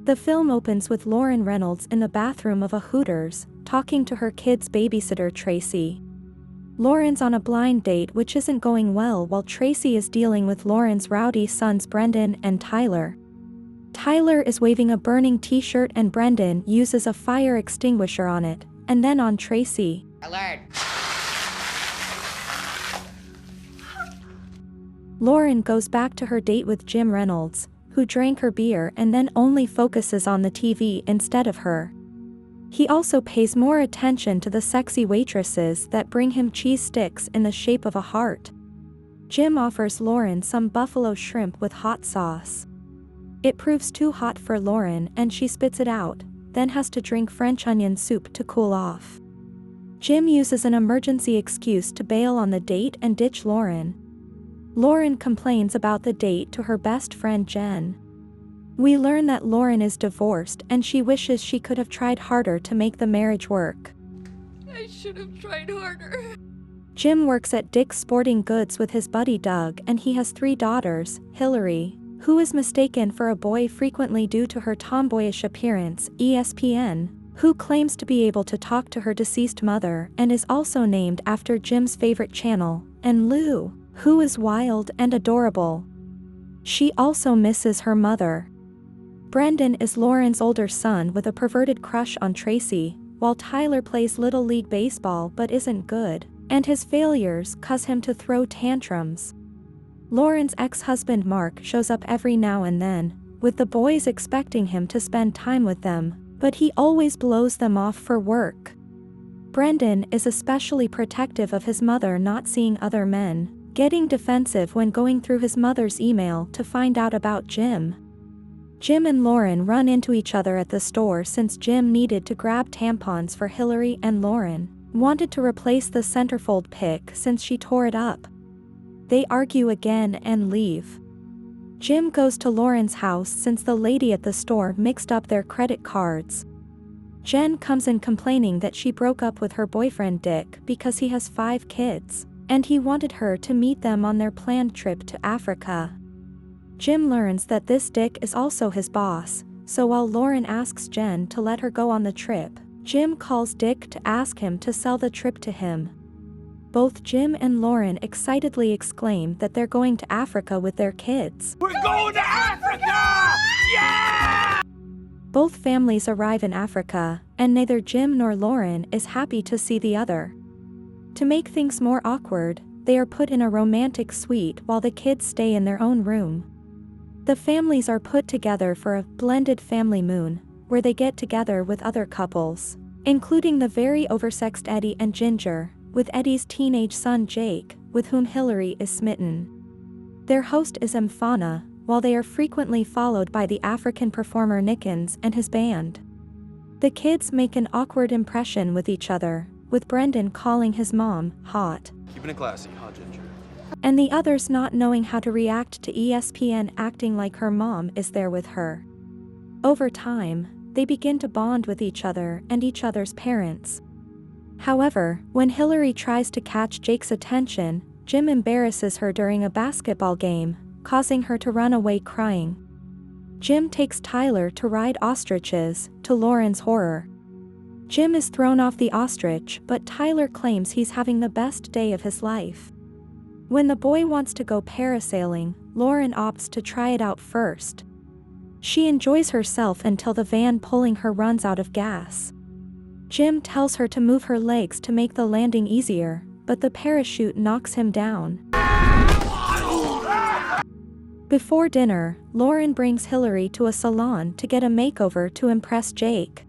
The film opens with Lauren Reynolds in the bathroom of a Hooters, talking to her kid's babysitter Tracy. Lauren's on a blind date which isn't going well while Tracy is dealing with Lauren's rowdy sons Brendan and Tyler. Tyler is waving a burning t-shirt and Brendan uses a fire extinguisher on it, and then on Tracy. Alert! Lauren goes back to her date with Jim Reynolds, who drank her beer and then only focuses on the TV instead of her. He also pays more attention to the sexy waitresses that bring him cheese sticks in the shape of a heart. Jim offers Lauren some buffalo shrimp with hot sauce. It proves too hot for Lauren and she spits it out, then has to drink French onion soup to cool off. Jim uses an emergency excuse to bail on the date and ditch Lauren. Lauren complains about the date to her best friend Jen. We learn that Lauren is divorced and she wishes she could have tried harder to make the marriage work. I should have tried harder. Jim works at Dick's Sporting Goods with his buddy Doug and he has 3 daughters, Hillary, who is mistaken for a boy frequently due to her tomboyish appearance, ESPN, who claims to be able to talk to her deceased mother and is also named after Jim's favorite channel, and Lou, who is wild and adorable. She also misses her mother. Brendan is Lauren's older son with a perverted crush on Tracy, while Tyler plays Little League Baseball but isn't good, and his failures cause him to throw tantrums. Lauren's ex-husband Mark shows up every now and then, with the boys expecting him to spend time with them, but he always blows them off for work. Brendan is especially protective of his mother not seeing other men, getting defensive when going through his mother's email to find out about Jim. Jim and Lauren run into each other at the store since Jim needed to grab tampons for Hillary and Lauren wanted to replace the centerfold pick since she tore it up. They argue again and leave. Jim goes to Lauren's house since the lady at the store mixed up their credit cards. Jen comes in complaining that she broke up with her boyfriend Dick because he has 5 kids, and he wanted her to meet them on their planned trip to Africa. Jim learns that this Dick is also his boss, so while Lauren asks Jen to let her go on the trip, Jim calls Dick to ask him to sell the trip to him. Both Jim and Lauren excitedly exclaim that they're going to Africa with their kids. We're going to Africa! Yeah! Both families arrive in Africa, and neither Jim nor Lauren is happy to see the other. To make things more awkward, they are put in a romantic suite while the kids stay in their own room. The families are put together for a blended family moon, where they get together with other couples, including the very oversexed Eddie and Ginger, with Eddie's teenage son Jake, with whom Hillary is smitten. Their host is Mfana, while they are frequently followed by the African performer Nickens and his band. The kids make an awkward impression with each other, with Brendan calling his mom hot. Keeping it classy, huh, Ginger? And the others not knowing how to react to ESPN acting like her mom is there with her. Over time, they begin to bond with each other and each other's parents. However, when Hillary tries to catch Jake's attention, Jim embarrasses her during a basketball game, causing her to run away crying. Jim takes Tyler to ride ostriches, to Lauren's horror. Jim is thrown off the ostrich, but Tyler claims he's having the best day of his life. When the boy wants to go parasailing, Lauren opts to try it out first. She enjoys herself until the van pulling her runs out of gas. Jim tells her to move her legs to make the landing easier, but the parachute knocks him down. Before dinner, Lauren brings Hillary to a salon to get a makeover to impress Jake.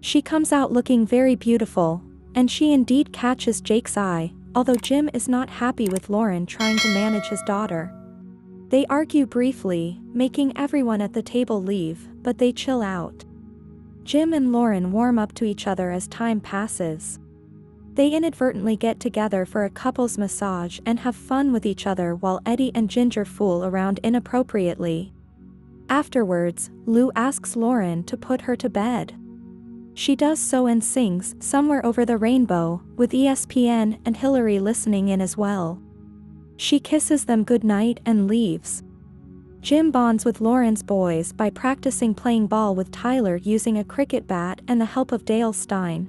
She comes out looking very beautiful, and she indeed catches Jake's eye, although Jim is not happy with Lauren trying to manage his daughter. They argue briefly, making everyone at the table leave, but they chill out. Jim and Lauren warm up to each other as time passes. They inadvertently get together for a couple's massage and have fun with each other while Eddie and Ginger fool around inappropriately. Afterwards, Lou asks Lauren to put her to bed. She does so and sings "Somewhere Over the Rainbow," with ESPN and Hillary listening in as well. She kisses them goodnight and leaves. Jim bonds with Lauren's boys by practicing playing ball with Tyler using a cricket bat and the help of Dale Stein.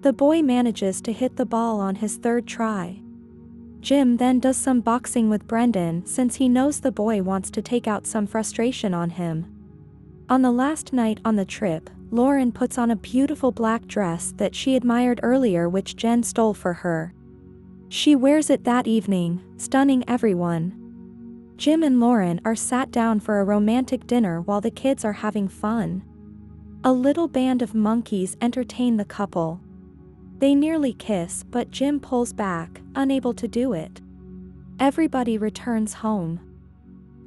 The boy manages to hit the ball on his third try. Jim then does some boxing with Brendan since he knows the boy wants to take out some frustration on him. On the last night on the trip, Lauren puts on a beautiful black dress that she admired earlier, which Jen stole for her. She wears it that evening, stunning everyone. Jim and Lauren are sat down for a romantic dinner while the kids are having fun. A little band of monkeys entertain the couple. They nearly kiss, but Jim pulls back, unable to do it. Everybody returns home.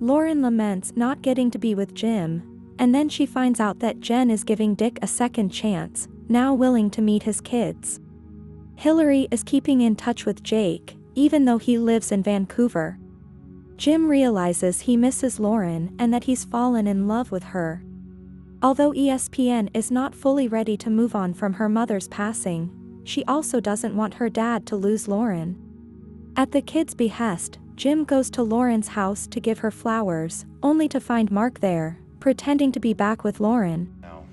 Lauren laments not getting to be with Jim, and then she finds out that Jen is giving Dick a second chance, now willing to meet his kids. Hillary is keeping in touch with Jake, even though he lives in Vancouver. Jim realizes he misses Lauren and that he's fallen in love with her. Although ESPN is not fully ready to move on from her mother's passing, she also doesn't want her dad to lose Lauren. At the kids' behest, Jim goes to Lauren's house to give her flowers, only to find Mark there, pretending to be back with Lauren. Now,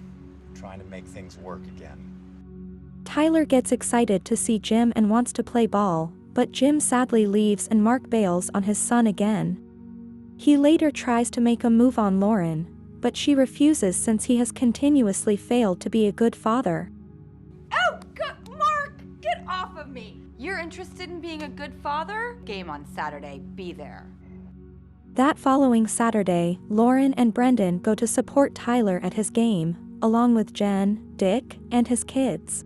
trying to make things work again. Tyler gets excited to see Jim and wants to play ball, but Jim sadly leaves and Mark bails on his son again. He later tries to make a move on Lauren, but she refuses since he has continuously failed to be a good father. Oh, Mark! Get off of me! You're interested in being a good father? Game on Saturday. Be there. That following Saturday, Lauren and Brendan go to support Tyler at his game, along with Jen, Dick, and his kids.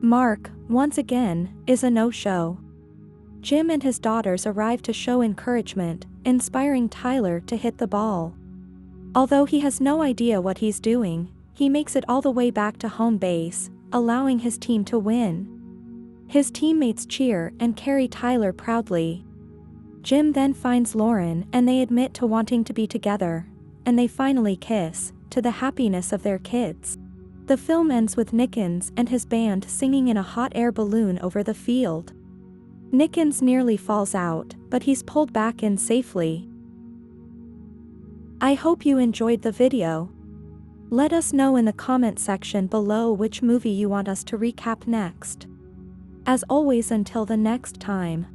Mark, once again, is a no-show. Jim and his daughters arrive to show encouragement, inspiring Tyler to hit the ball. Although he has no idea what he's doing, he makes it all the way back to home base, allowing his team to win. His teammates cheer and carry Tyler proudly. Jim then finds Lauren and they admit to wanting to be together, and they finally kiss, to the happiness of their kids. The film ends with Nickens and his band singing in a hot air balloon over the field. Nickens nearly falls out, but he's pulled back in safely. I hope you enjoyed the video. Let us know in the comment section below which movie you want us to recap next. As always, until the next time.